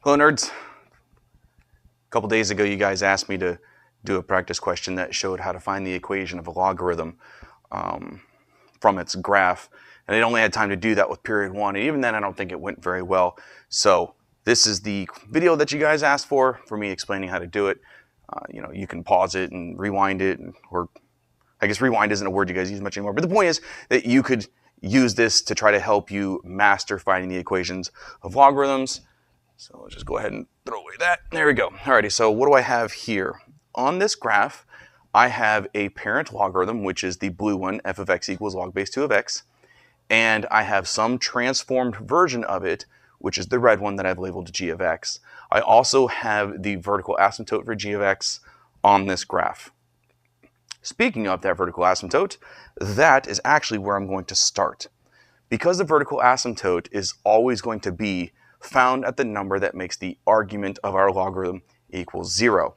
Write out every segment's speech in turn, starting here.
Hello nerds. A couple days ago you guys asked me to do a practice question that showed how to find the equation of a logarithm from its graph, and I only had time to do that with period 1, and even then I don't think it went very well. So this is the video that you guys asked for me explaining how to do it. You can pause it and rewind it, or I guess rewind isn't a word you guys use much anymore, but the point is that you could use this to try to help you master finding the equations of logarithms. So let's just go ahead and throw away that. There we go. Alrighty, so what do I have here? On this graph, I have a parent logarithm, which is the blue one, f of x equals log base 2 of x. And I have some transformed version of it, which is the red one that I've labeled g of x. I also have the vertical asymptote for g of x on this graph. Speaking of that vertical asymptote, that is actually where I'm going to start. Because the vertical asymptote is always going to be found at the number that makes the argument of our logarithm equals 0.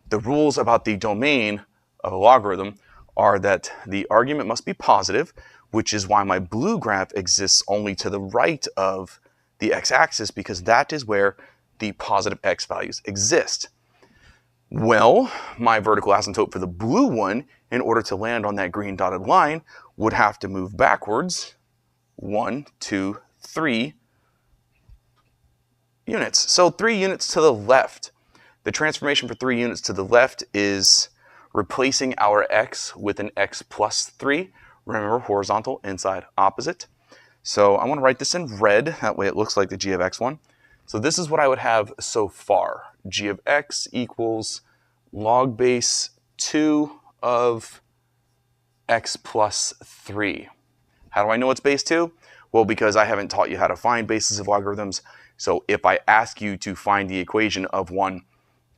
The rules about the domain of a logarithm are that the argument must be positive, which is why my blue graph exists only to the right of the x-axis, because that is where the positive x values exist. Well, my vertical asymptote for the blue one, in order to land on that green dotted line, would have to move backwards 1, 2, 3 units. So 3 units to the left. The transformation for 3 units to the left is replacing our x with an x plus 3. Remember, horizontal, inside, opposite. So I want to write this in red. That way it looks like the g of x one. So this is what I would have so far. G of x equals log base 2 of x plus 3. How do I know it's base 2? Well, because I haven't taught you how to find bases of logarithms. So if I ask you to find the equation of one,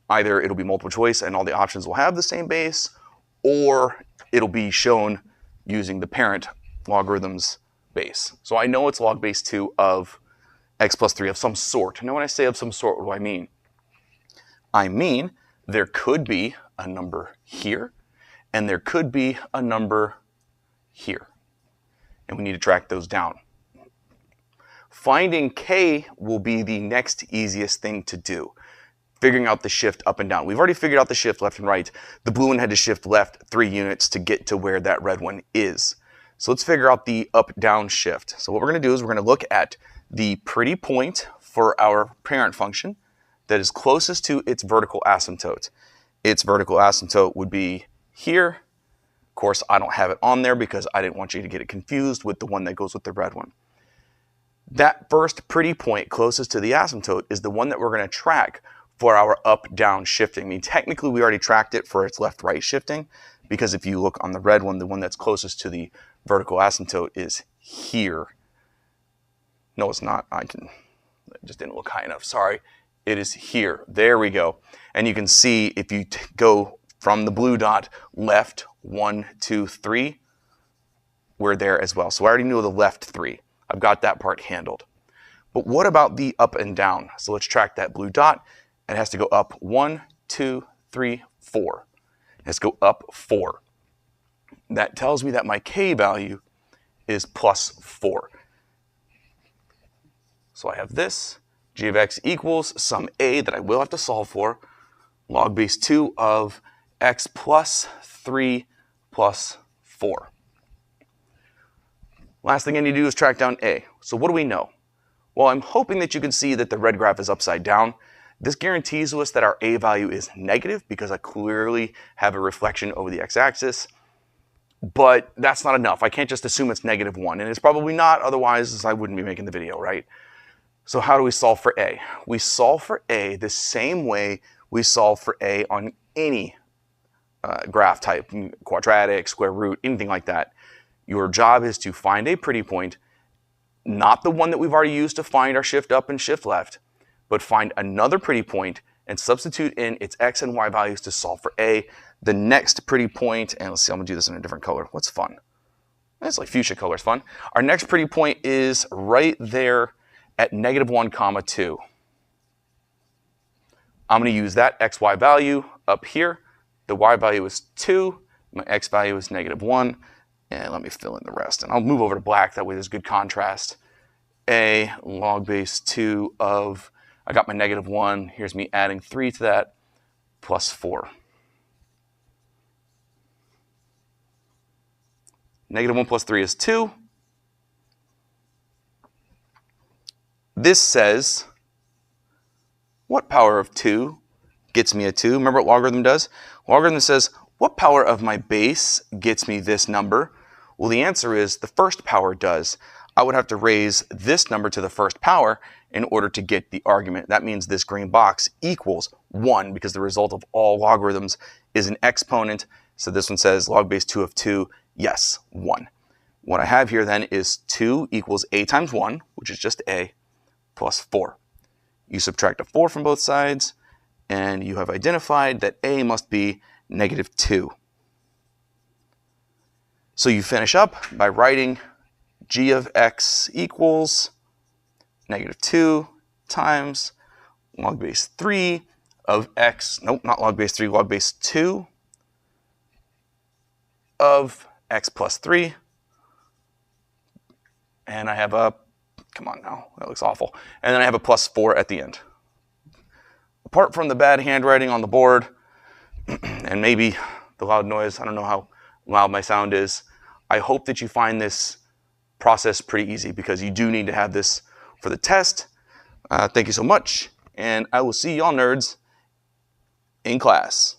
either it'll be multiple choice and all the options will have the same base, or it'll be shown using the parent logarithm's base. So I know it's log base 2 of x plus 3 of some sort. Now when I say of some sort, what do I mean? I mean there could be a number here, and there could be a number here. And we need to track those down. Finding k will be the next easiest thing to do. Figuring out the shift up and down. We've already figured out the shift left and right. The blue one had to shift left 3 units to get to where that red one is. So let's figure out the up-down shift. So what we're going to do is we're going to look at the pretty point for our parent function that is closest to its vertical asymptote. Its vertical asymptote would be here. Of course, I don't have it on there because I didn't want you to get it confused with the one that goes with the red one. That first pretty point closest to the asymptote is the one that we're going to track for our up-down shifting. I mean, technically we already tracked it for its left-right shifting, because if you look on the red one, the one that's closest to the vertical asymptote is here. No, it's not. It just didn't look high enough. Sorry. It is here. There we go. And you can see if you go from the blue dot left 1, 2, 3, we're there as well. So I already knew the left 3. I've got that part handled. But what about the up and down? So let's track that blue dot. It has to go up 1, 2, 3, 4. Let's go up 4. That tells me that my k value is plus 4. So I have this. G of x equals some a that I will have to solve for. Log base 2 of x plus 3 plus 4. Last thing I need to do is track down a. So what do we know? Well, I'm hoping that you can see that the red graph is upside down. This guarantees to us that our a value is negative because I clearly have a reflection over the x-axis. But that's not enough. I can't just assume it's -1, and it's probably not, otherwise I wouldn't be making the video, right? So how do we solve for a? We solve for a the same way we solve for a on any graph type, quadratic, square root, anything like that. Your job is to find a pretty point, not the one that we've already used to find our shift up and shift left, but find another pretty point and substitute in its x and y values to solve for a. The next pretty point, and let's see, I'm going to do this in a different color. What's fun? It's like fuchsia color is fun. Our next pretty point is right there at -1, 2. I'm going to use that xy value up here. The y value is 2. My x value is -1. And let me fill in the rest. And I'll move over to black. That way there's good contrast. A log base 2 of I got my -1. Here's me adding 3 to that, plus 4. -1 plus 3 is 2. This says, what power of 2 gets me a 2? Remember what logarithm does? Logarithm says, what power of my base gets me this number? Well, the answer is the first power does. I would have to raise this number to the first power in order to get the argument. That means this green box equals 1 because the result of all logarithms is an exponent. So this one says log base 2 of 2, yes, 1. What I have here then is 2 equals a times 1, which is just a, plus 4. You subtract a 4 from both sides, and you have identified that a must be -2. So you finish up by writing g of x equals -2 times log base 3 of x, nope, not log base 3, log base 2 of x plus 3. And I have a, come on now, that looks awful. And then I have a plus 4 at the end. Apart from the bad handwriting on the board, and maybe the loud noise, I don't know how loud my sound is, I hope that you find this process pretty easy because you do need to have this for the test. Thank you so much, and I will see y'all nerds in class.